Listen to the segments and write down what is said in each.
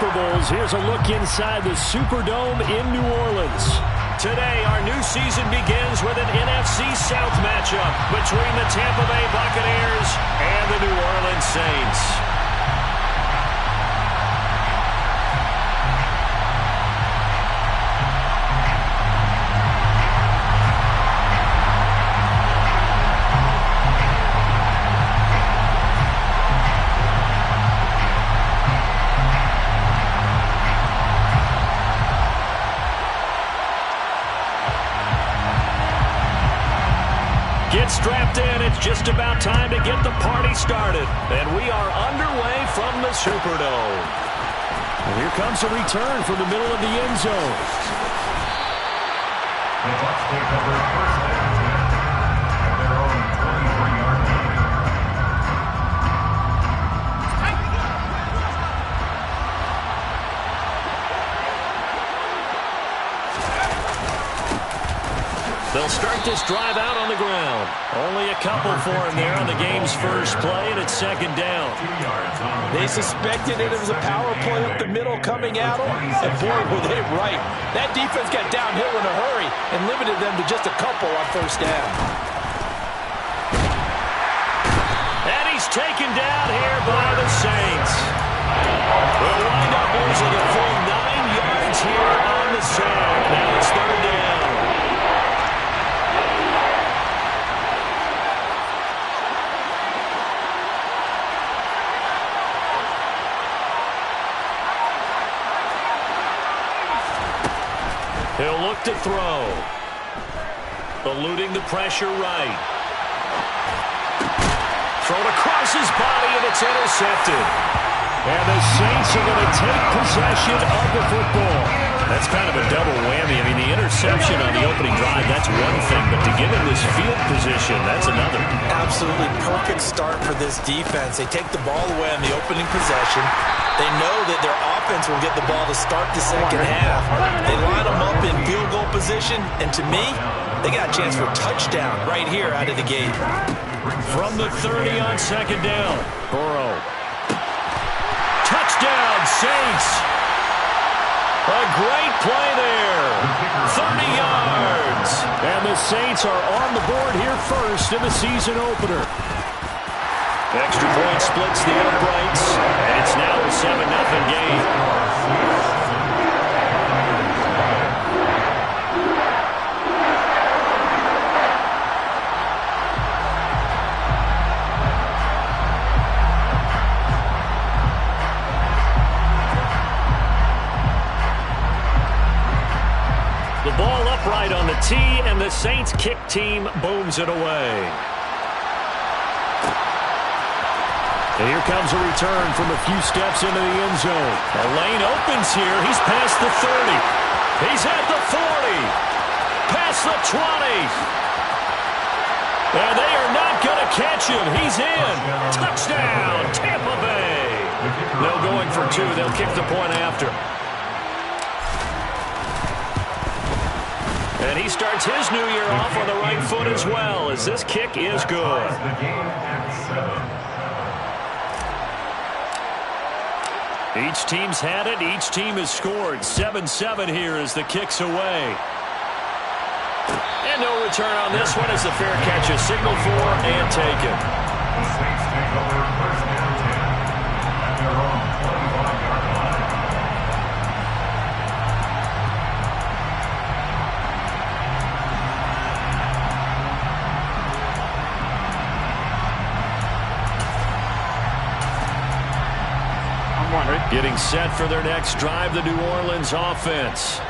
Super Bowls, here's a look inside the Superdome in New Orleans. Today, our new season begins with an NFC South matchup between the Tampa Bay Buccaneers and the New Orleans Saints. Get strapped in. It's just about time to get the party started. And we are underway from the Superdome. And here comes a return from the middle of the end zone. The Bucs take over first down at their own 23-yard line. They'll start this drive out on the ground. Only a couple for him there on the game's first play, and it's second down. They suspected it was a power play up the middle coming at them, and boy, were they right. That defense got downhill in a hurry and limited them to just a couple on first down. And he's taken down here by the Saints. They'll wind up losing a full 9 yards here on the side. Now it's third down. He'll look to throw. Eluding the pressure right. Thrown across his body, and it's intercepted. And the Saints are going to take possession of the football. That's kind of a double whammy. I mean, the interception on the opening drive, that's one thing. But to give him this field position, that's another. Absolutely perfect start for this defense. They take the ball away on the opening possession. They know that their offense will get the ball to start the second half. They line them up in field goal position, and to me, they got a chance for a touchdown right here out of the gate. From the 30 on second down, Burrow. Touchdown, Saints. A great play there. 30 yards. And the Saints are on the board here first in the season opener. Extra point splits the uprights, and it's now a 7-0 game. The ball upright on the tee, and the Saints kick team booms it away. And here comes a return from a few steps into the end zone. A lane opens here. He's past the 30. He's at the 40. Past the 20. And they are not going to catch him. He's in. Touchdown, Tampa Bay. No going for two. They'll kick the point after. And he starts his new year off on the right foot as well, as this kick is good. Each team's had it. Each team has scored. 7-7 here as the kick's away. And no return on this one as the fair catch is signaled for and taken. The Saints take over first down 10 at their own 25-yard line. Getting set for their next drive, the New Orleans offense.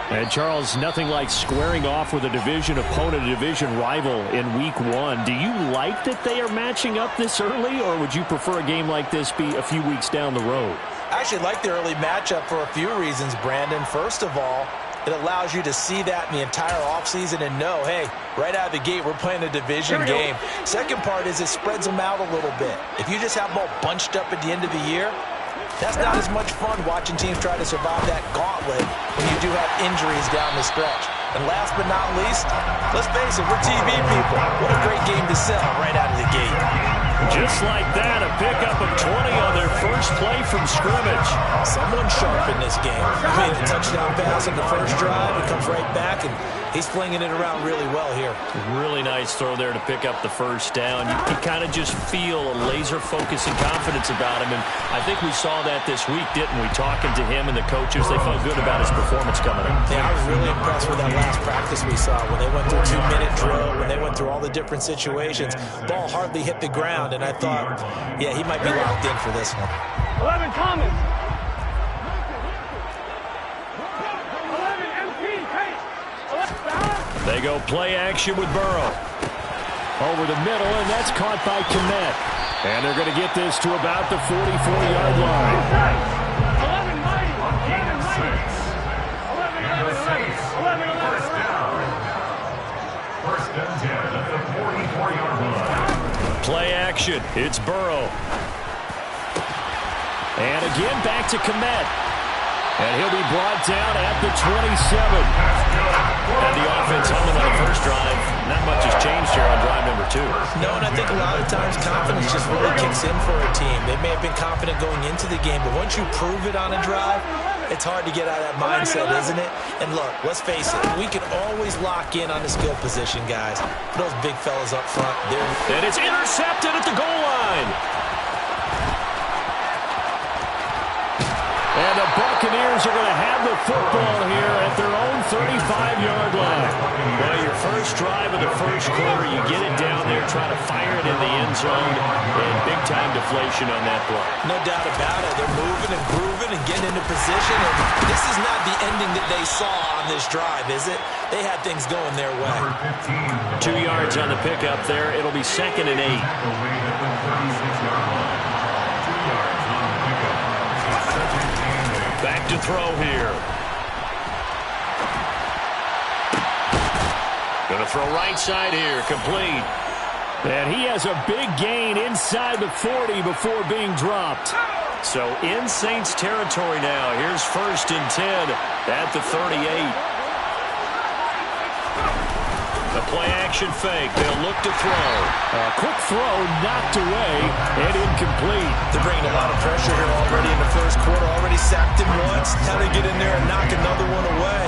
And Charles, nothing like squaring off with a division opponent, a division rival in week one. Do you like that they are matching up this early, or would you prefer a game like this be a few weeks down the road? I actually like the early matchup for a few reasons, Brandon. First of all, it allows you to see that in the entire offseason and know, hey, right out of the gate, we're playing a division game. Second part is it spreads them out a little bit. If you just have them all bunched up at the end of the year, that's not as much fun watching teams try to survive that gauntlet when you do have injuries down the stretch. And last but not least, let's face it, we're TV people. What a great game to sell right out of the gate. Just like that, a pickup of 20 on their first play from scrimmage. Someone sharp this game. Made a touchdown pass in the first drive. He comes right back, and he's flinging it around really well here. Really nice throw there to pick up the first down. You kind of just feel a laser focus and confidence about him, and I think we saw that this week, didn't we? Talking to him and the coaches, they felt good about his performance coming in. Yeah, I was really impressed with that last practice we saw when they went through 2-minute drill, when they went through all the different situations. Ball hardly hit the ground, and I thought, yeah, he might be locked in for this one. 11 Thomas. 11 MP. They go play action with Burrow. Over the middle, and that's caught by Kmet. And they're going to get this to about the 44-yard line. 11 mighty. 11 mighty. 11. First down 10 at the 44-yard line. Play action. It's Burrow. And again, back to Kmet. And he'll be brought down at the 27. And the offense humming on the first drive. Not much has changed here on drive number 2. No, and I think a lot of times confidence just really kicks in for a team. They may have been confident going into the game, but once you prove it on a drive, it's hard to get out of that mindset, isn't it? And look, let's face it, we can always lock in on the skill position, guys. Those big fellas up front, and it's intercepted at the goal line. And the Buccaneers are going to have the football here at their own 35-yard line. Well, your first drive of the first quarter, you get it down there, try to fire it in the end zone, and big-time deflation on that play. No doubt about it. They're moving and grooving and getting into position, and this is not the ending that they saw on this drive, is it? They had things going their way. 2 yards on the pickup there. It'll be 2nd and 8. Back to throw here. Going to throw right side here, complete. And he has a big gain inside the 40 before being dropped. So in Saints territory now. Here's 1st and 10 at the 38. The play-action fake. They'll look to throw. A quick throw knocked away and incomplete. They're bringing a lot of pressure here already in the first quarter. Already sacked him once. Now they get in there and knock another one away.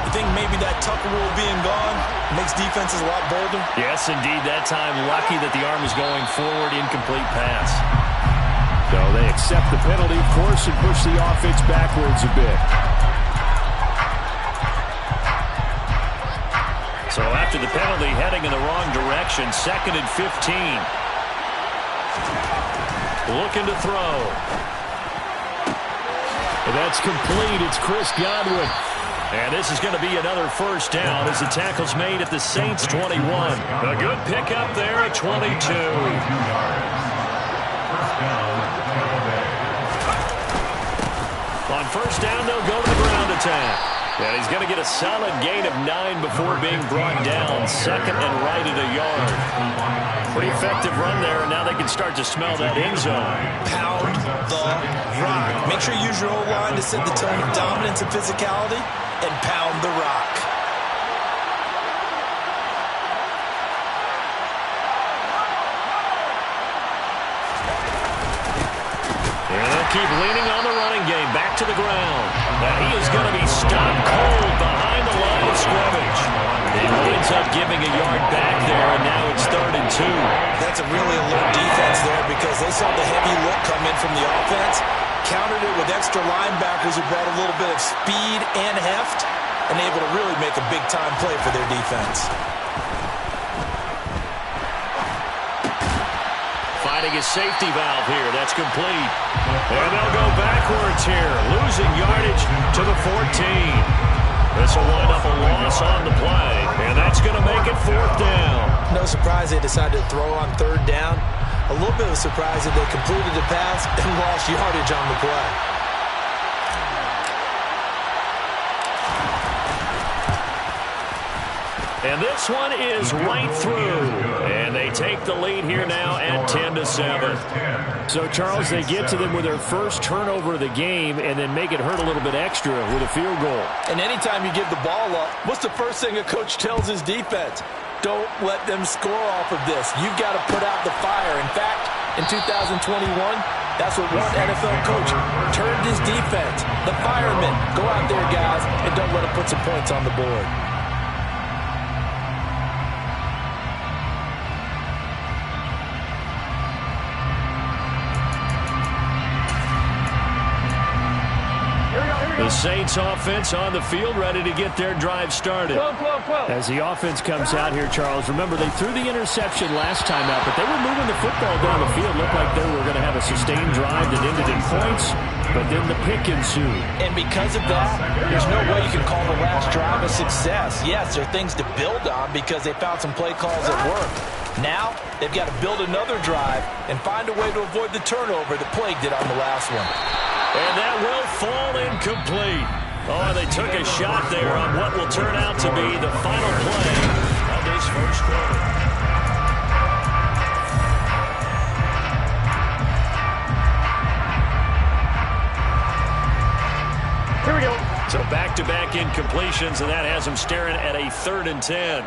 You think maybe that Tucker rule being gone makes defenses a lot bolder? Yes, indeed. That time lucky that the arm is going forward. Incomplete pass. So they accept the penalty, of course, and push the offense backwards a bit. So after the penalty, heading in the wrong direction, 2nd and 15. Looking to throw. And that's complete. It's Chris Godwin. And this is going to be another first down as the tackle's made at the Saints 21. A good pickup there at 22. On first down, they'll go to the ground attack. And he's going to get a solid gain of 9 before being brought down. 2nd and right at a yard. Pretty effective run there, and now they can start to smell that end zone. Pound the rock. Make sure you use your O-line to set the tone of dominance and physicality, and pound the rock. And they'll keep leaning on the running game. Back to the ground. Now he is going to be stopped cold behind the line of scrimmage. He ends up giving a yard back there, and now it's 3rd and 2. That's a really alert defense there because they saw the heavy look come in from the offense, countered it with extra linebackers who brought a little bit of speed and heft, and able to really make a big-time play for their defense. Finding his safety valve here. That's complete. And they'll go backwards here. Losing yardage to the 14. This will wind up a loss on the play. And that's going to make it 4th down. No surprise they decided to throw on 3rd down. A little bit of a surprise that they completed the pass and lost yardage on the play. And this one is right through. And they take the lead here now at 10-7. So, Charles, they get to them with their first turnover of the game and then make it hurt a little bit extra with a field goal. And anytime you give the ball up, what's the first thing a coach tells his defense? Don't let them score off of this. You've got to put out the fire. In fact, in 2021, that's what one NFL coach turned his defense, the firemen, Go out there, guys, and don't let them put some points on the board. The Saints offense on the field, ready to get their drive started. As the offense comes out here, Charles, remember they threw the interception last time out, but they were moving the football down the field. Looked like they were going to have a sustained drive that ended in points, but then the pick ensued. And because of that, there's no way you can call the last drive a success. Yes, there are things to build on because they found some play calls that worked. Now, they've got to build another drive and find a way to avoid the turnover that plagued it on the last one. And that will fall incomplete. Oh, they took a shot there on what will turn out to be the final play of this first quarter. Here we go. So back-to-back incompletions, and that has them staring at a 3rd and 10.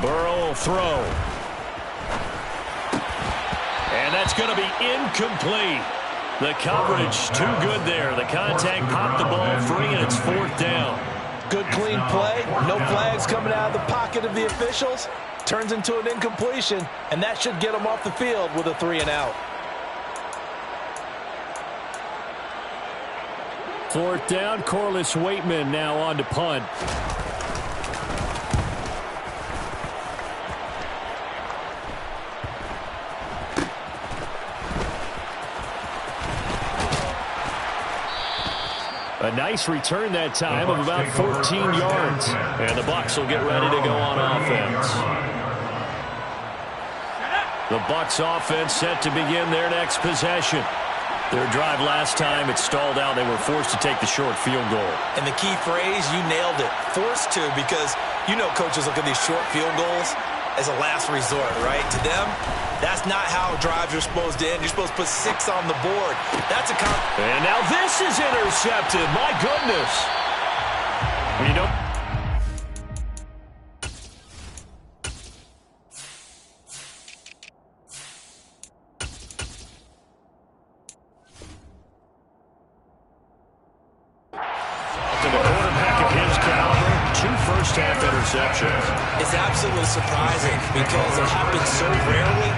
Burrow will throw. And that's going to be incomplete. The coverage too good there. The contact popped the ball free, and it's 4th down. Good, clean play. No flags coming out of the pocket of the officials. Turns into an incompletion, and that should get them off the field with a 3-and-out. 4th down. Corliss Waitman now on to punt. A nice return that time of about 14 yards. And the Bucs will get ready to go on offense. The Bucs offense set to begin their next possession. Their drive last time, it stalled out. They were forced to take the short field goal. And the key phrase, you nailed it. Forced to, because you know coaches look at these short field goals as a last resort, right? To them, that's not how drives are supposed to end. You're supposed to put 6 on the board. That's a And now this is intercepted. My goodness. You know. To the quarterback of his caliber, 2 first-half interceptions. It's absolutely surprising because it happens so rarely.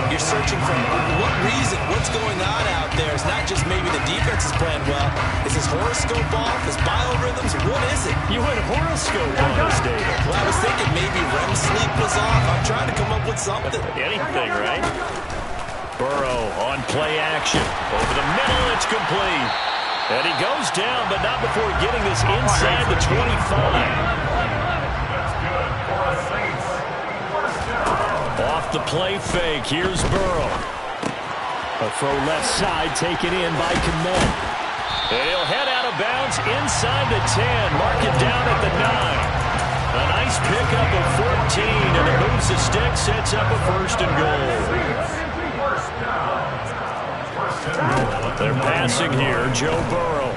You're searching for what reason, what's going on out there. It's not just maybe the defense is playing well. Is his horoscope off? His biorhythms? What is it? You went horoscope on this, David. Well, I was thinking maybe REM sleep was off. I'm trying to come up with something. Anything, right? Burrow on play action. Over the middle, it's complete. And he goes down, but not before getting this inside the 25. That's good for a Saints. First down. Off the play fake, here's Burrow. A throw left side taken in by Kmet. And he'll head out of bounds inside the 10. Mark it down at the 9. A nice pickup of 14, and it moves the stick, sets up a 1st and goal. First down. They're passing here, Joe Burrow.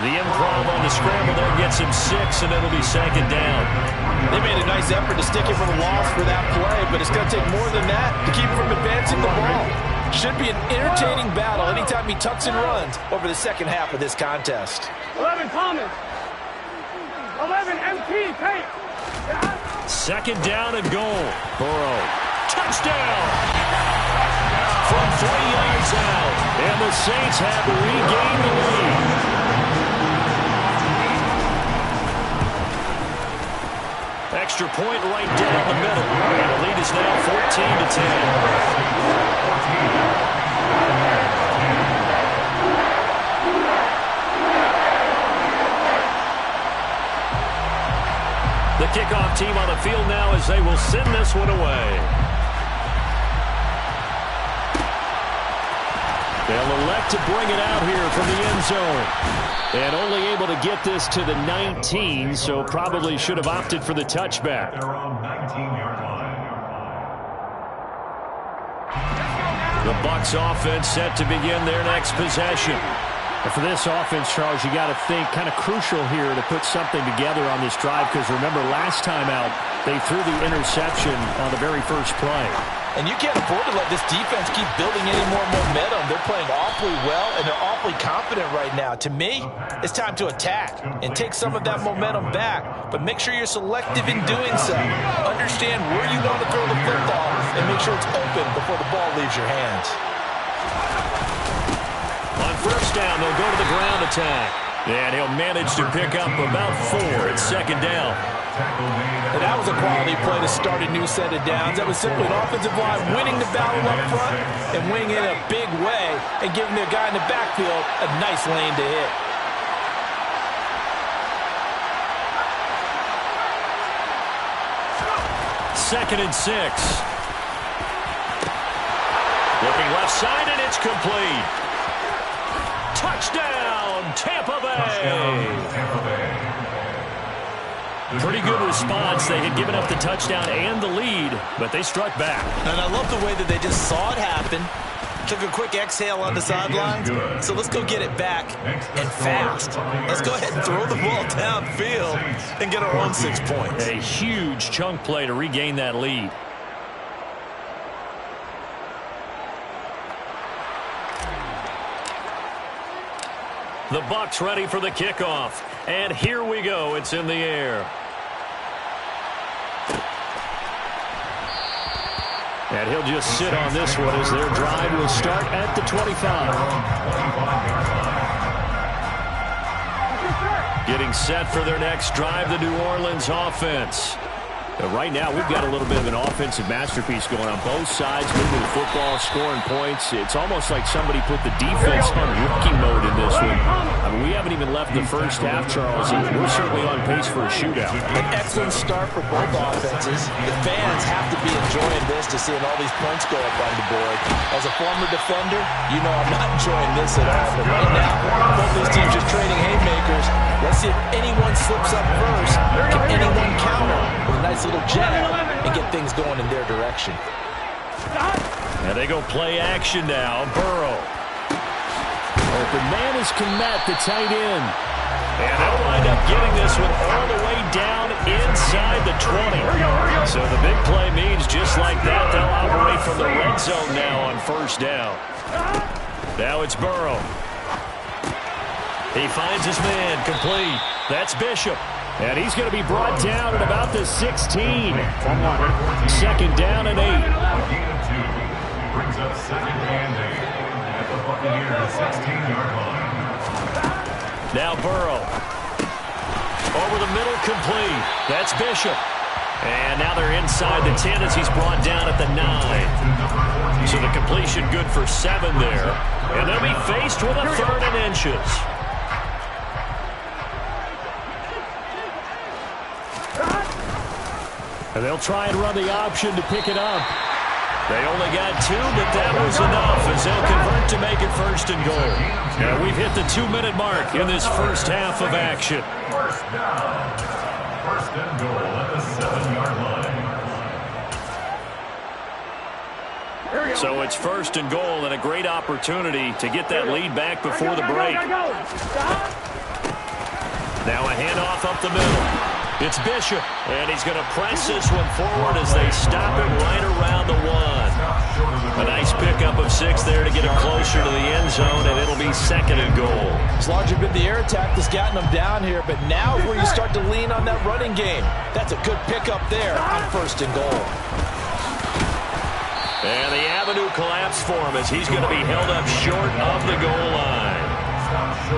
The improv on the scramble there gets him 6, and it'll be 2nd down. They made a nice effort to stick him for the loss for that play, but it's going to take more than that to keep him from advancing the ball. Should be an entertaining battle anytime he tucks and runs over the second half of this contest. 11 Thomas. 11 MP. Tape. 2nd down and goal. Burrow. Touchdown! From 3 yards out. And the Saints have regained the lead. Extra point right down the middle. And the lead is now 14-10. The kickoff team on the field now as they will send this one away. They'll elect to bring it out here from the end zone. And only able to get this to the 19, so probably should have opted for the touchback. They're on 19-yard line. The Bucs offense set to begin their next possession. And for this offense, Charles, you got to think kind of crucial here to put something together on this drive, because remember last time out they threw the interception on the very first play. And you can't afford to let this defense keep building any more momentum. They're playing awfully well, and they're awfully confident right now. To me, it's time to attack and take some of that momentum back, but make sure you're selective in doing so. Understand where you want to throw the football and make sure it's open before the ball leaves your hands. On first down, they'll go to the ground attack. And he'll manage to pick up about 4 at second down. And that was a quality play to start a new set of downs. That was simply an offensive line winning the battle up front and winning in a big way and giving their guy in the backfield a nice lane to hit. Second and 6. Looking left side, and it's complete. Touchdown, Tampa Bay. Pretty good response. They had given up the touchdown and the lead, but they struck back. And I love the way that they just saw it happen, took a quick exhale on the sidelines. So let's go get it back and fast. Let's go ahead and throw the ball downfield and get our own 6 points. A huge chunk play to regain that lead. The Bucs ready for the kickoff. And here we go. It's in the air. And he'll just sit on this one as their drive will start at the 25. Getting set for their next drive, the New Orleans offense. Right now, we've got a little bit of an offensive masterpiece going on both sides, moving the football, scoring points. It's almost like somebody put the defense on rookie mode in this one. I mean, we haven't even left the first half, Charles, and we're certainly on pace for a shootout. An excellent start for both offenses. The fans have to be enjoying this to seeing all these points go up on the board. As a former defender, you know I'm not enjoying this at all. But right now, both these teams just trading haymakers. Let's see if anyone slips up first. Can anyone counter with a nice little jab and get things going in their direction? And they go play action now. Burrow. Open man is Kmet, the tight end. And they'll wind up getting this one all the way down inside the 20. So the big play means just like that, they'll operate from the red zone now on first down. Now it's Burrow. He finds his man, complete. That's Bishop. And he's going to be brought down at about the 16. Second down and 8. Brings up second and 8 at the Buccaneers 16-yard line. Now Burrow. Over the middle, complete. That's Bishop. And now they're inside the 10 as he's brought down at the 9. So the completion good for 7 there. And they'll be faced with a 3rd and inches. And they'll try and run the option to pick it up. They only got 2, but that was enough as they'll convert to make it 1st and goal. And we've hit the 2-minute mark in this first half of action. First down. 1st and goal at the 7-yard line. So it's 1st and goal and a great opportunity to get that lead back before the break. Now a handoff up the middle. It's Bishop, and he's going to press this one forward as they stop it right around the 1. A nice pickup of 6 there to get him closer to the end zone, and it'll be 2nd and goal. It's largely been the air attack that's gotten them down here, but now is where you start to lean on that running game. That's a good pickup there on 1st and goal. And the avenue collapsed for him as he's going to be held up short of the goal line.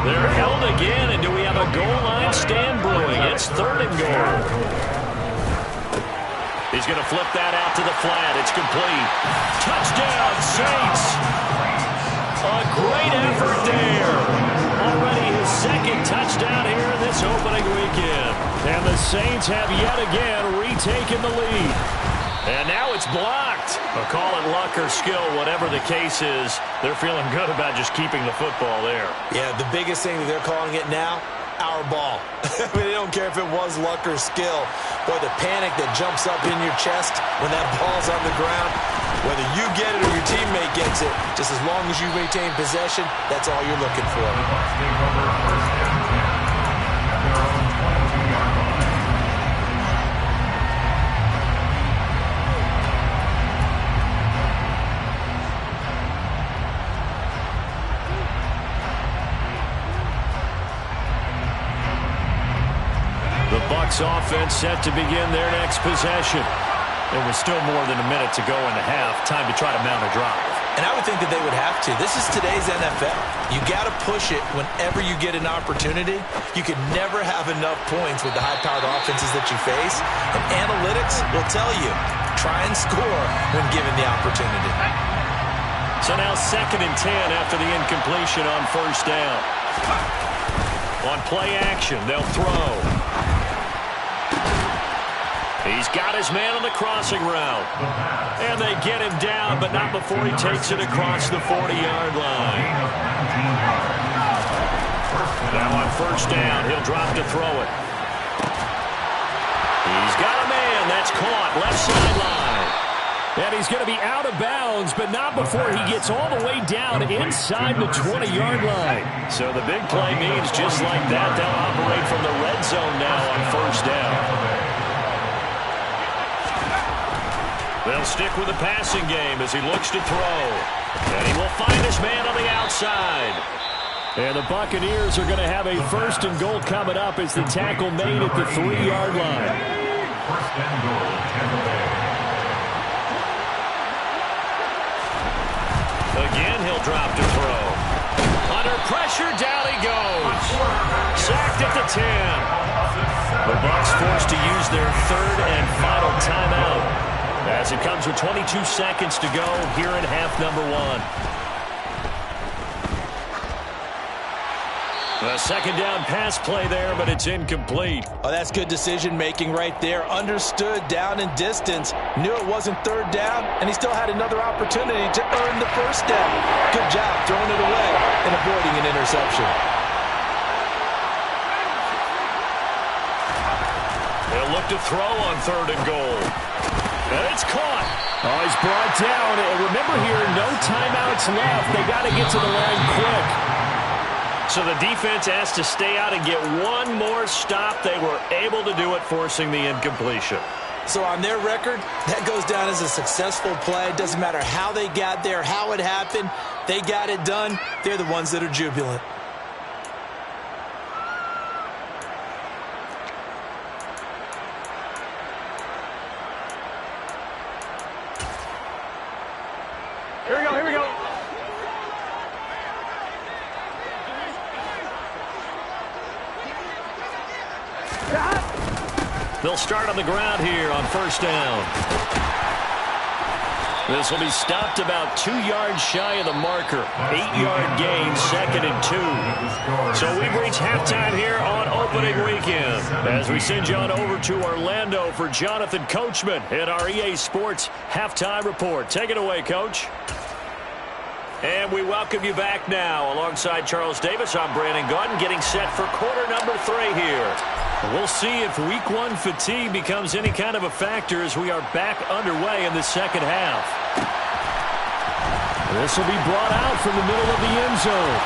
They're held again, and do we have a goal line stand brewing? It's 3rd and goal. He's going to flip that out to the flat. It's complete. Touchdown, Saints. A great effort there. Already his 2nd touchdown here in this opening weekend. And the Saints have yet again retaken the lead. And now it's blocked. But call it luck or skill, whatever the case is, they're feeling good about just keeping the football there. Yeah, the biggest thing that they're calling it now, our ball. I mean, they don't care if it was luck or skill. Boy, the panic that jumps up in your chest when that ball's on the ground, whether you get it or your teammate gets it, just as long as you retain possession, that's all you're looking for. The Bucs offense set to begin their next possession. There was still more than a minute to go in the half. Time to try to mount a drive. And I would think that they would have to. This is today's NFL. You got to push it whenever you get an opportunity. You can never have enough points with the high-powered offenses that you face. And analytics will tell you, try and score when given the opportunity. So now 2nd and 10 after the incompletion on first down. On play action, they'll throw. He's got his man on the crossing route. And they get him down, but not before he takes it across the 40-yard line. Now on first down, he'll drop to throw it. He's got a man. That's caught. Left sideline. And he's going to be out of bounds, but not before he gets all the way down inside the 20-yard line. So the big play means just like that, they'll operate from the red zone now on first down. They'll stick with the passing game as he looks to throw. And he will find his man on the outside. And the Buccaneers are going to have a 1st and goal coming up as the tackle made at the 3-yard line. 1st and goal, Tampa Bay. Again, he'll drop to throw. Under pressure, down he goes. Sacked at the 10. The Bucs forced to use their 3rd and final timeout as it comes with 22 seconds to go here in half number 1. A 2nd down pass play there, but it's incomplete. Oh, that's good decision-making right there. Understood down and distance. Knew it wasn't 3rd down, and he still had another opportunity to earn the 1st down. Good job throwing it away and avoiding an interception. They'll look to throw on 3rd and goal. And it's caught. Oh, he's brought down. And remember here, no timeouts left. They got to get to the line quick. So the defense has to stay out and get one more stop. They were able to do it, forcing the incompletion. So on their record, that goes down as a successful play. It doesn't matter how they got there, how it happened. They got it done. They're the ones that are jubilant. Here we go, here we go. They'll start on the ground here on first down. This will be stopped about 2 yards shy of the marker. 8-yard gain, 2nd and 2. So we've reached halftime here on opening weekend. As we send you on over to Orlando for Jonathan Coachman in our EA Sports Halftime Report. Take it away, Coach. And we welcome you back now. Alongside Charles Davis, I'm Brandon Gaudin, getting set for quarter number 3 here. We'll see if week 1 fatigue becomes any kind of a factor as we are back underway in the 2nd half. This will be brought out from the middle of the end zone.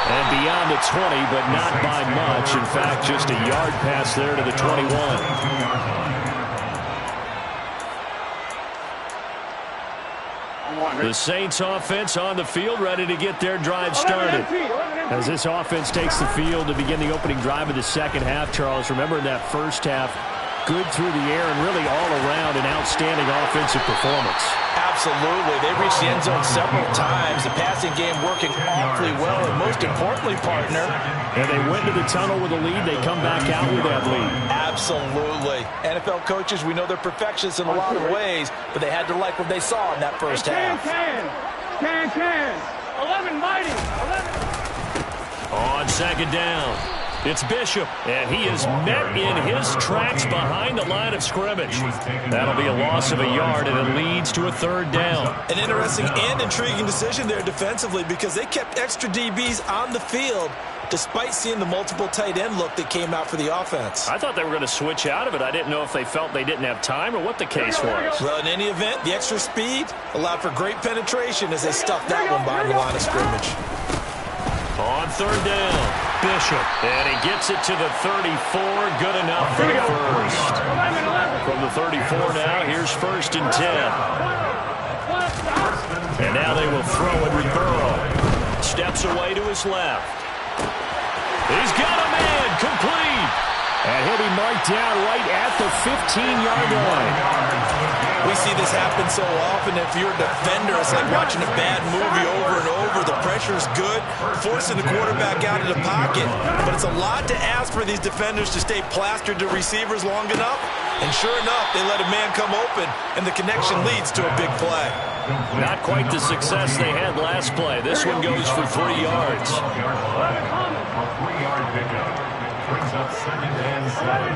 And beyond the 20, but not by much. In fact, just a yard pass there to the 21. The Saints offense on the field, ready to get their drive started. As this offense takes the field to begin the opening drive of the 2nd half, Charles, remember in that 1st half, good through the air and really all around an outstanding offensive performance. Absolutely. They reached the end zone several times. The passing game working awfully well, and most importantly, partner. And they went to the tunnel with a lead. They come back out with that lead. Absolutely. NFL coaches, we know they're perfectionists in a lot of ways, but they had to like what they saw in that 1st half. 11 mighty. 11. On 2nd down, it's Bishop, and he is met in his tracks behind the line of scrimmage. That'll be a loss of a yard, and it leads to a 3rd down. An interesting and intriguing decision there defensively because they kept extra DBs on the field despite seeing the multiple tight end look that came out for the offense. I thought they were going to switch out of it. I didn't know if they felt they didn't have time or what the case was. Well, in any event, the extra speed allowed for great penetration as they stuffed that one behind the line of scrimmage. On 3rd down, Bishop, and he gets it to the 34. Good enough for the 1st. From the 34 now, here's 1st and 10. And now they will throw it with Burrow. Steps away to his left. He's got a man, complete. And he'll be marked down right at the 15-yard line. We see this happen so often. If you're a defender, it's like watching a bad movie over and over. The pressure's good, forcing the quarterback out of the pocket. But it's a lot to ask for these defenders to stay plastered to receivers long enough. And sure enough, they let a man come open, and the connection leads to a big play. Not quite the success they had last play. This one goes for 3 yards. A 3-yard pickup. Brings up 2nd and 7.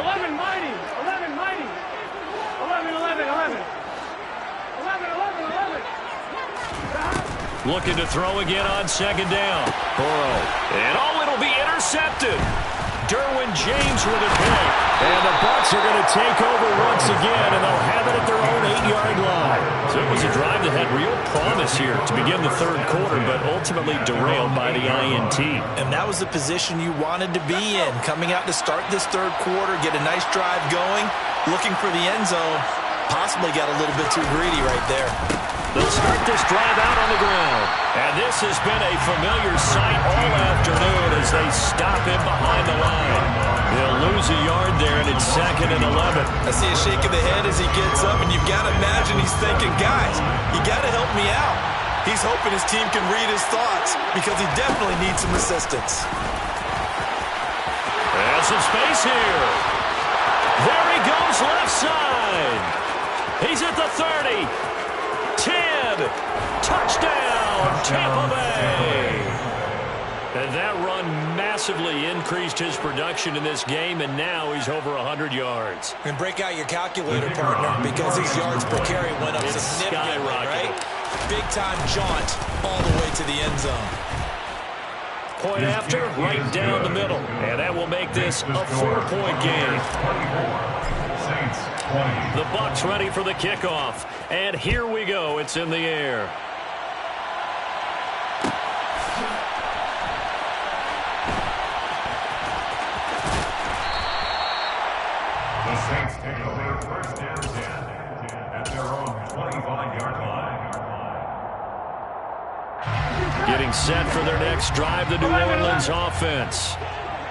11 mighty. 11 mighty. 11, 11, 11. 11, 11, 11. Looking to throw again on 2nd down. Burrow. And it'll be intercepted. Derwin James with a pick. And the Bucs are going to take over once again, and they'll have it at their own 8-yard line. So it was a drive that had real promise here to begin the 3rd quarter, but ultimately derailed by the INT. And that was the position you wanted to be in. Coming out to start this 3rd quarter, get a nice drive going, looking for the end zone. Possibly got a little bit too greedy right there. They'll start this drive out on the ground. And this has been a familiar sight all afternoon as they stop him behind the line. They'll lose a yard there, and it's 2nd and 11. I see a shake of the head as he gets up, and you've got to imagine he's thinking, guys, you got to help me out. He's hoping his team can read his thoughts because he definitely needs some assistance. There's some space here. There he goes left side. He's at the 30. 10. Touchdown, Tampa Bay. And that run massively increased his production in this game, and now he's over 100 yards. And break out your calculator, partner, because these yards per carry went up significantly, right? Big-time jaunt all the way to the end zone. Point after, right down the middle. And that will make this a 4-point game. The Bucs ready for the kickoff. And here we go. It's in the air. The Saints take over 1st and 10 at their own 25-yard line. Getting set for their next drive, the New Orleans offense.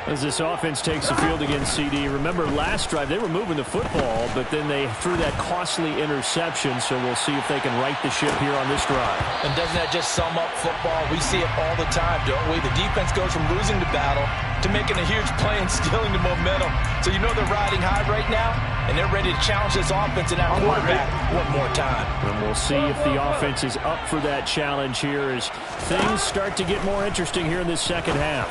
As this offense takes the field against CD. Remember, last drive, they were moving the football, but then they threw that costly interception, so we'll see if they can right the ship here on this drive. And doesn't that just sum up football? We see it all the time, don't we? The defense goes from losing the battle to making a huge play and stealing the momentum. So you know they're riding high right now, and they're ready to challenge this offense and that quarterback one more time. And we'll see if the offense is up for that challenge here as things start to get more interesting here in this 2nd half.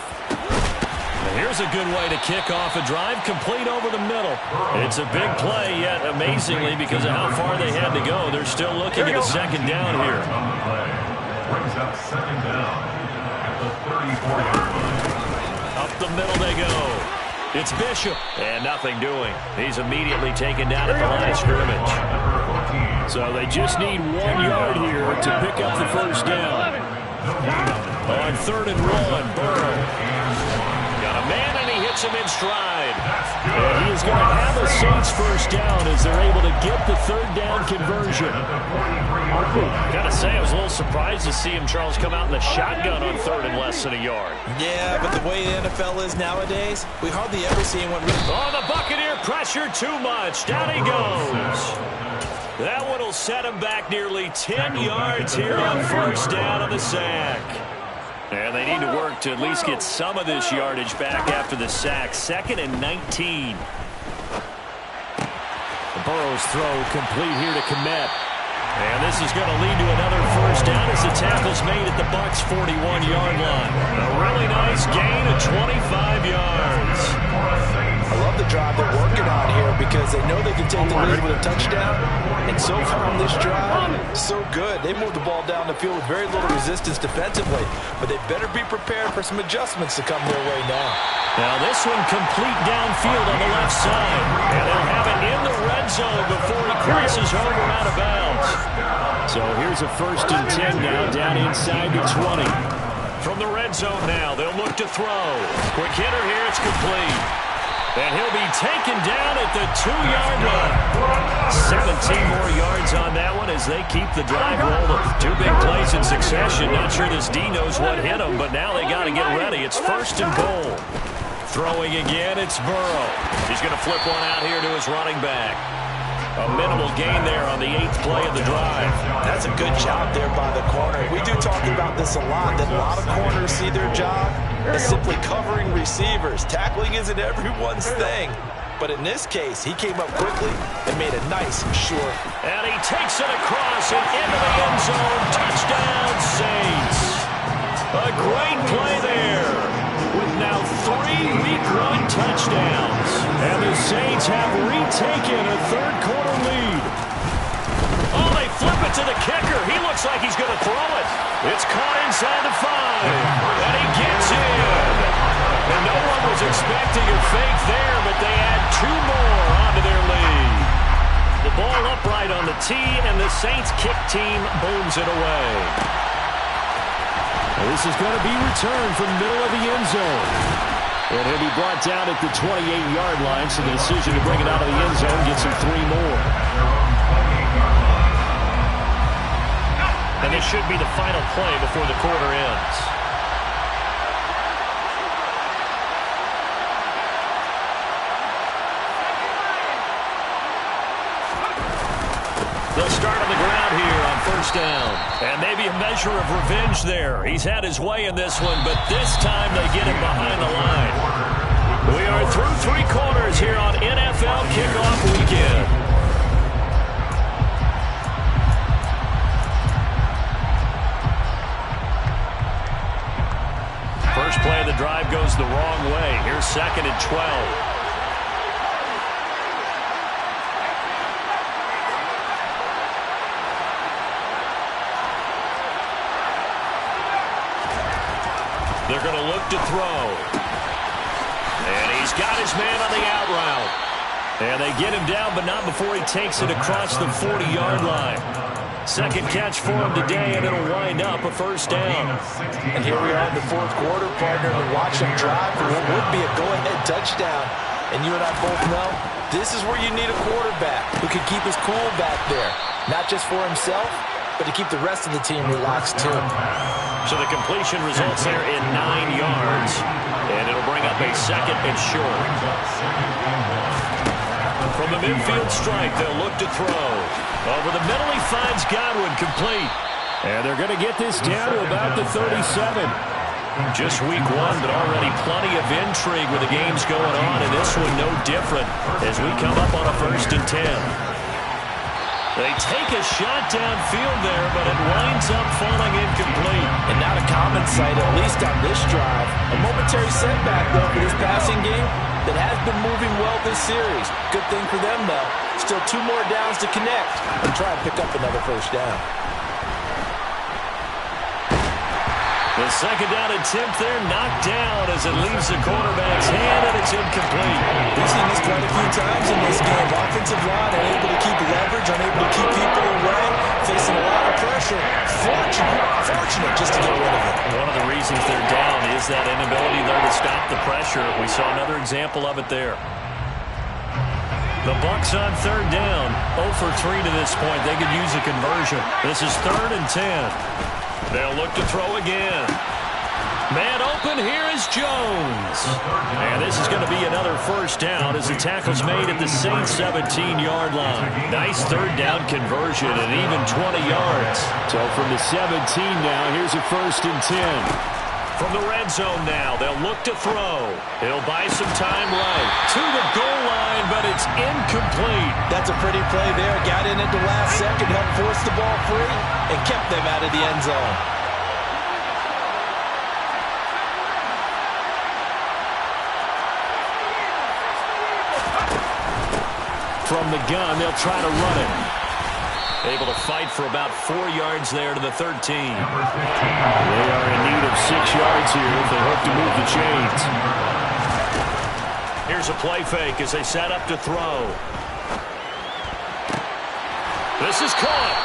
Here's a good way to kick off a drive, complete over the middle. It's a big play, yet amazingly, because of how far they had to go, they're still looking at a 2nd down here. Brings up 2nd down at the 34-yard line. Up the middle they go. It's Bishop, and nothing doing. He's immediately taken down at the line of scrimmage. So they just need 1 yard here to pick up the 1st down. On 3rd and 1, Burrow. Man, and he hits him in stride. And he is going to have a Saints 1st down as they're able to get the 3rd down conversion. Gotta say, I was a little surprised to see him, Charles, come out in the shotgun on 3rd and less than a yard. Yeah, but the way the NFL is nowadays, we hardly ever see anyone really... Oh, the Buccaneer pressure too much. Down he goes. That one will set him back nearly 10 yards here on 1st down on the sack. And they need to work to at least get some of this yardage back after the sack. 2nd and 19. Burrow's throw complete here to Kmet. And this is going to lead to another 1st down as the tackle's made at the Bucs' 41-yard line. A really nice gain of 25 yards. I love the drive they're working on here because they know they can take the lead with a touchdown. And so far on this drive, so good. They moved the ball down the field with very little resistance defensively. But they better be prepared for some adjustments to come their way now. Now this one complete downfield on the left side. And they'll have it in the red zone before he crosses over out of bounds. So here's a 1st and 10 now down inside the 20. From the red zone now, they'll look to throw. Quick hitter here, it's complete. And he'll be taken down at the 2-yard line. 17 more yards on that one as they keep the drive rolling. 2 big plays in succession. Not sure this D knows what hit him, but now they got to get ready. It's 1st and goal. Throwing again, it's Burrow. He's going to flip one out here to his running back. A minimal gain there on the 8th play of the drive. That's a good job there by the corner. We do talk about this a lot, that a lot of corners see their job as simply covering receivers. Tackling isn't everyone's thing. But in this case, he came up quickly and made a nice, short. And he takes it across and into the end zone. Touchdown, Saints. A great play there with now 3 Week 1 touchdowns. And the Saints have retaken a third-quarter lead. Oh, they flip it to the kicker. He looks like he's going to throw it. It's caught inside the 5. And he gets in. And no one was expecting a fake there, but they add 2 more onto their lead. The ball upright on the tee, and the Saints kick team booms it away. And this is going to be returned from the middle of the end zone. And he'll be brought down at the 28-yard line, so the decision to bring it out of the end zone gets him 3 more. And this should be the final play before the quarter ends. They'll start on the ground here on first down. And maybe a measure of revenge there. He's had his way in this one, but this time they get him behind the line. We are through 3 quarters here on NFL Kickoff Weekend. First play of the drive goes the wrong way. Here's 2nd and 12. They're going to look to throw. And he's got his man on the out route. And they get him down, but not before he takes it across the 40-yard line. Second catch for him today, and it'll wind up a first down. And here we are in the 4th quarter, partner, and watch him drive for what would be a go-ahead touchdown. And you and I both know this is where you need a quarterback who can keep his cool back there. Not just for himself, but to keep the rest of the team relaxed, too. So the completion results there in 9 yards. And it'll bring up a 2nd and short. From the midfield strike, they'll look to throw. Over the middle, he finds Godwin complete. And they're going to get this down to about the 37. Just week 1, but already plenty of intrigue with the games going on. And this one no different as we come up on a 1st and 10. They take a shot downfield there, but it winds up falling incomplete. And not a common sight, at least on this drive. A momentary setback, though, for this passing game that has been moving well this series. Good thing for them, though. Still 2 more downs to connect and try and pick up another first down. The 2nd down attempt there knocked down as it leaves the quarterback's hand, and it's incomplete. We've seen this quite a few times in this game. Offensive line unable to keep leverage, unable to keep people away, facing a lot of pressure. Fortunate just to get rid of it. One of the reasons they're down is that inability there to stop the pressure. We saw another example of it there. The Bucs on 3rd down. 0 for 3 to this point. They could use a conversion. This is 3rd and 10. They'll look to throw again. Man open, here is Jones. And this is going to be another first down as the tackle's made at the Saints 17-yard line. Nice 3rd down conversion and even 20 yards. So from the 17 now, here's a 1st and 10. From the red zone now, they'll look to throw. He'll buy some time right to the goal line, but it's incomplete. That's a pretty play there. Got in at the last second, helped force the ball free, and kept them out of the end zone. From the gun, they'll try to run it. Able to fight for about 4 yards there to the 13. They are in need of 6 yards here if they hope to move the chains. Here's a play fake as they set up to throw. This is caught.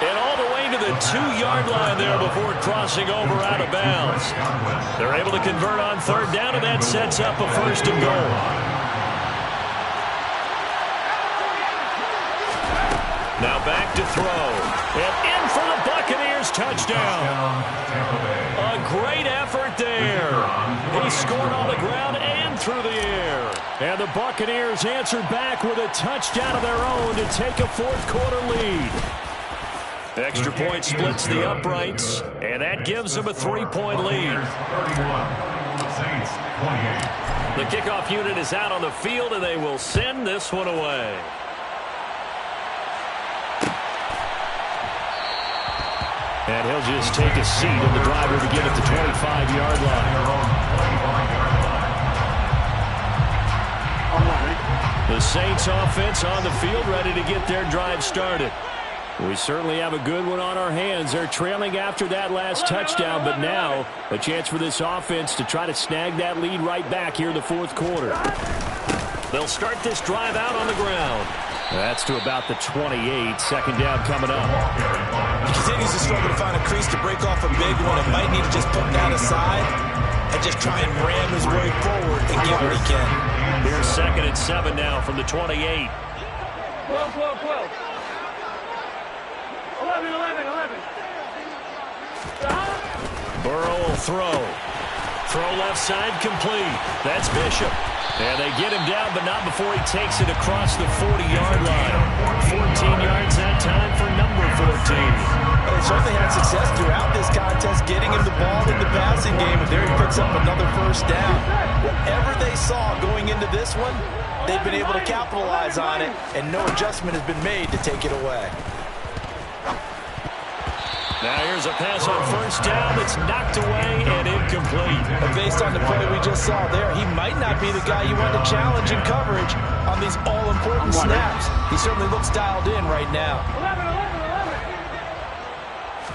And all the way to the 2-yard line there before crossing over out of bounds. They're able to convert on 3rd down, and that sets up a 1st and goal. Now back to throw. And in for the Buccaneers touchdown. A great effort there. He scored on the ground and through the And the Buccaneers answered back with a touchdown of their own to take a fourth-quarter lead. Extra point splits the uprights, and that gives them a 3-point lead. The kickoff unit is out on the field, and they will send this one away. And he'll just take a seat, and the drive will begin at the 25-yard line. The Saints offense on the field, ready to get their drive started. We certainly have a good one on our hands. They're trailing after that last touchdown, but now a chance for this offense to try to snag that lead right back here in the fourth quarter. They'll start this drive out on the ground. That's to about the 28. Second down coming up. He continues to struggle to find a crease to break off a big one. It might need to just put that aside and just try and ram his way forward and get what he can. Here's 2nd and 7 now from the 28. 12, 12, 12. 11, 11, 11. Burrow will throw. Throw left side complete. That's Bishop. And they get him down, but not before he takes it across the 40-yard line. 14 yards that time for number 14. They certainly had success throughout this contest, getting him the ball in the passing game, and there he picks up another first down. Whatever they saw going into this one, they've been able to capitalize on it, and no adjustment has been made to take it away. Now here's a pass on first down that's knocked away and incomplete. But based on the play we just saw there, he might not be the guy you want to challenge in coverage on these all-important snaps. He certainly looks dialed in right now. 11, 11,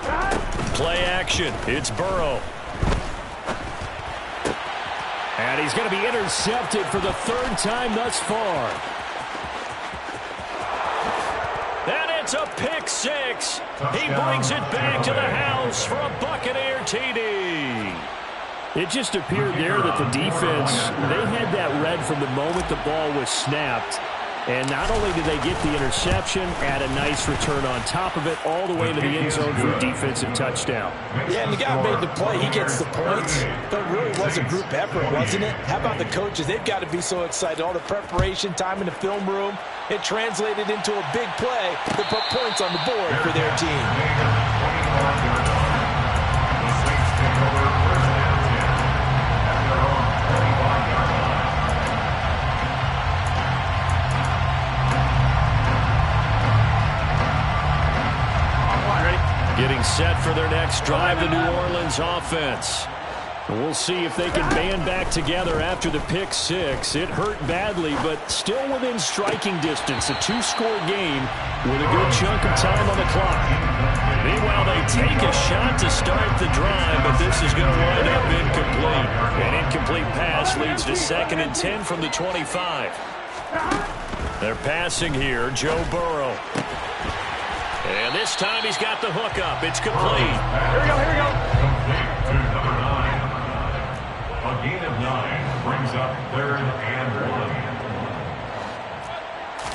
11. Play action. It's Burrow. And he's going to be intercepted for the third time thus far. And it's a pick six. He brings it back to the house for a Buccaneer TD. It just appeared there that the defense, they had that read from the moment the ball was snapped. And not only did they get the interception, add a nice return on top of it, all the way into the end zone for a defensive touchdown. Yeah, and the guy made the play. He gets the points. But it really was a group effort, wasn't it? How about the coaches? They've got to be so excited. All the preparation, time in the film room, it translated into a big play that put points on the board for their team. Getting set for their next drive, the New Orleans offense. And we'll see if they can band back together after the pick six. It hurt badly, but still within striking distance. A two-score game with a good chunk of time on the clock. Meanwhile, they take a shot to start the drive, but this is going to wind up incomplete. An incomplete pass leads to 2nd and 10 from the 25. They're passing here, Joe Burrow. And this time he's got the hook up. It's complete. Here we go, here we go. Complete to number 9. A gain of 9 brings up 3rd and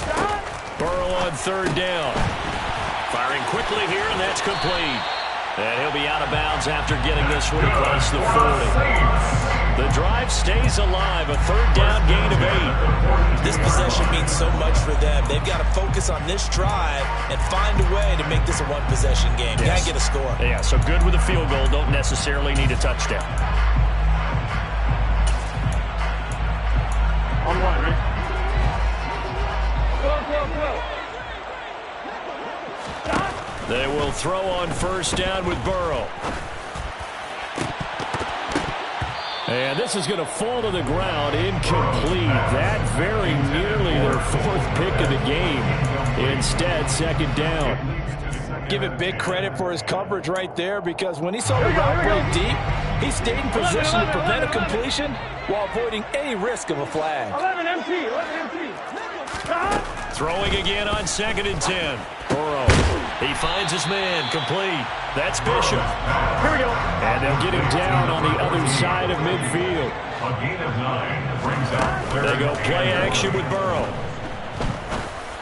1. Burrow on 3rd down. Firing quickly here, and that's complete. And he'll be out of bounds after getting this one across the 40. The drive stays alive, a 3rd down gain of 8. This possession means so much for them. They've got to focus on this drive and find a way to make this a one-possession game. Yes. Got to get a score. Yeah, so good with a field goal. Don't necessarily need a touchdown. On one, right? 12, 12, 12. They will throw on first down with Burrow. And this is going to fall to the ground, incomplete. That very nearly their 4th pick of the game. Instead, 2nd down. Give it big credit for his coverage right there, because when he saw the route break deep, he stayed in position to prevent a completion while avoiding any risk of a flag. 11 MT, 11 MT. Throwing again on 2nd and 10. Burrow. He finds his man, complete. That's Bishop. Here we go. And they'll get him down on the other side of midfield. A gain of 9 brings up 3rd. They go play action with Burrow.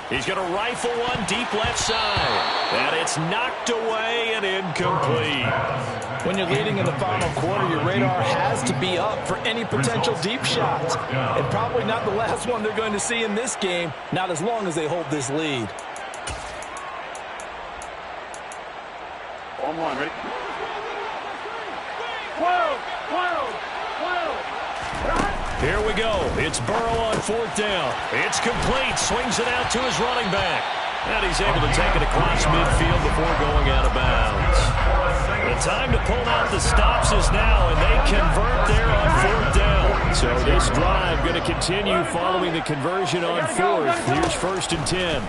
He's going to rifle one deep left side. And it's knocked away and incomplete. When you're leading in the final quarter, your radar has to be up for any potential deep shots. And probably not the last one they're going to see in this game, not as long as they hold this lead. One more, ready? 12. Here we go. It's Burrow on fourth down. It's complete. Swings it out to his running back. And he's able to take it across midfield before going out of bounds. The time to pull out the stops is now, and they convert there on fourth down. So this drive going to continue following the conversion on fourth. Here's 1st and 10.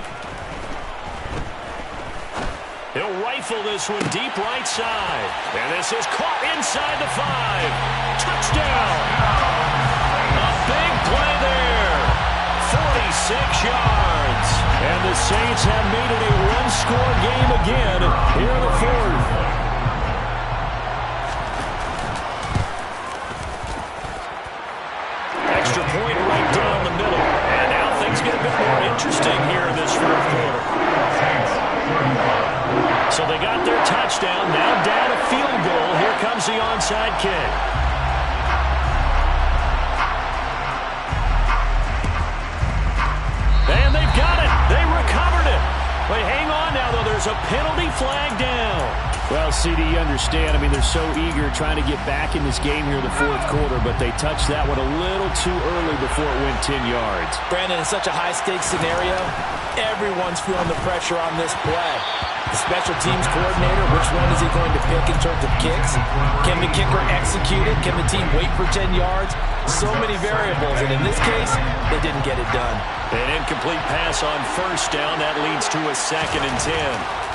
He'll rifle this one deep right side. And this is caught inside the 5. Touchdown! A big play there. 46 yards. And the Saints have made it a one-score game again here in the 4th. Extra point right down the middle. And now things get a bit more interesting here in this 4th quarter. So they got their touchdown. Now down a field goal. Here comes the onside kick. And they've got it. They recovered it. But hang on now, though. There's a penalty flag down. Well, CD, you understand. I mean, they're so eager trying to get back in this game here in the 4th quarter, but they touched that one a little too early before it went 10 yards. Brandon, in such a high-stakes scenario, everyone's feeling the pressure on this play. The special teams coordinator, which one is he going to pick in terms of kicks? Can the kicker execute it? Can the team wait for 10 yards? So many variables, and in this case, they didn't get it done. An incomplete pass on 1st down. That leads to a 2nd and 10.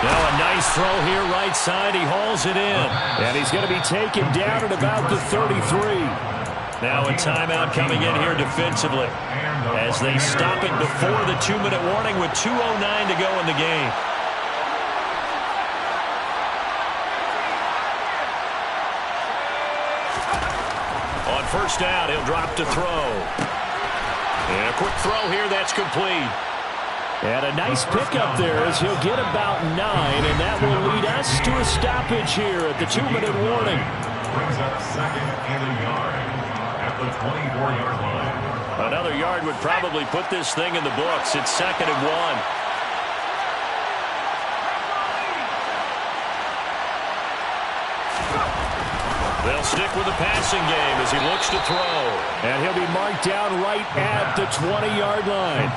Now a nice throw here right side. He hauls it in. And he's going to be taken down at about the 33. Now a timeout coming in here defensively as they stop it before the 2-minute warning with 2:09 to go in the game. On 1st down, he'll drop to throw. And a quick throw here, that's complete. And a nice pickup there as he'll get about 9, and that will lead us to a stoppage here at the 2-minute warning. Brings up 2nd and a yard at the 24-yard line. Another yard would probably put this thing in the books. It's 2nd and 1. They'll stick with the passing game as he looks to throw. And he'll be marked down right at the 20-yard line.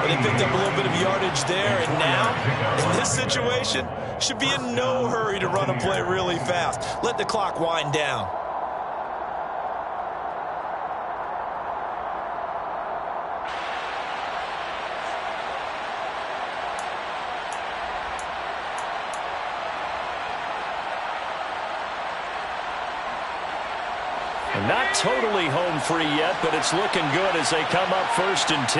They picked up a little bit of yardage there, and now, in this situation, should be in no hurry to run a play really fast. Let the clock wind down. Not totally home free yet, but it's looking good as they come up 1st and 10.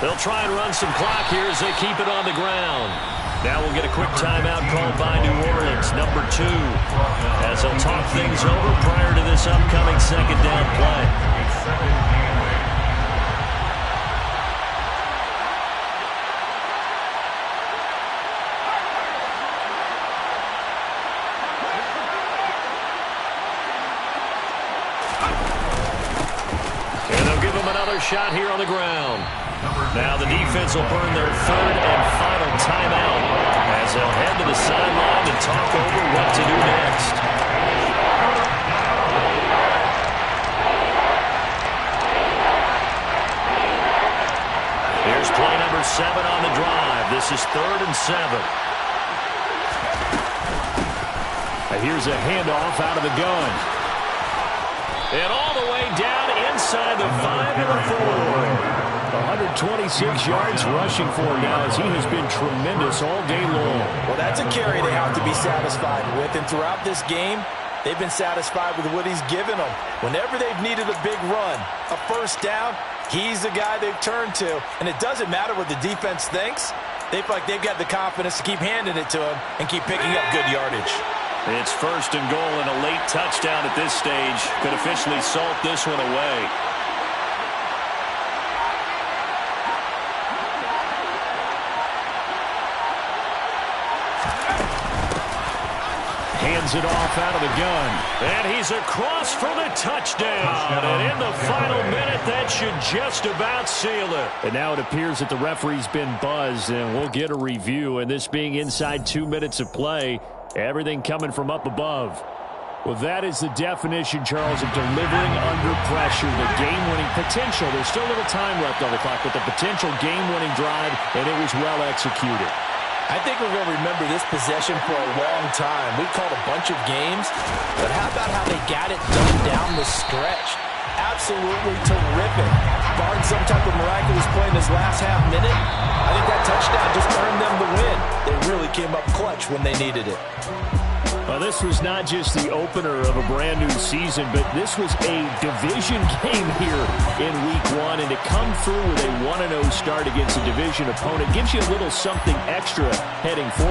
They'll try and run some clock here as they keep it on the ground. Now we'll get a quick timeout called by New Orleans, number 2, as they'll talk things over prior to this upcoming 2nd down play. Shot here on the ground. Now the defense will burn their 3rd and final timeout as they'll head to the sideline and talk over what to do next. Here's play number 7 on the drive. This is 3rd and 7. And here's a handoff out of the gun. And all the way down inside the 5 and the 4. 126 yards rushing for him now as he has been tremendous all day long. Well, that's a carry they have to be satisfied with. And throughout this game, they've been satisfied with what he's given them. Whenever they've needed a big run, a 1st down, he's the guy they've turned to. And it doesn't matter what the defense thinks. They feel like they've got the confidence to keep handing it to him and keep picking up good yardage. It's 1st and goal and a late touchdown at this stage. Could officially salt this one away. Hands it off out of the gun. And he's across for the touchdown. And in the final minute, that should just about seal it. And now it appears that the referee's been buzzed, and we'll get a review. And this being inside 2 minutes of play, everything coming from up above. Well, that is the definition, Charles, of delivering under pressure. The game-winning potential. There's still a little time left on the clock, but the potential game-winning drive, and it was well executed. I think we're going to remember this possession for a long time. We've called a bunch of games, but how about how they got it done down the stretch? Absolutely terrific. Barring some type of miraculous play in this last half minute, I think that touchdown just earned them the win. They really came up clutch when they needed it. Well, this was not just the opener of a brand-new season, but this was a division game here in Week 1. And to come through with a 1-0 start against a division opponent gives you a little something extra heading forward.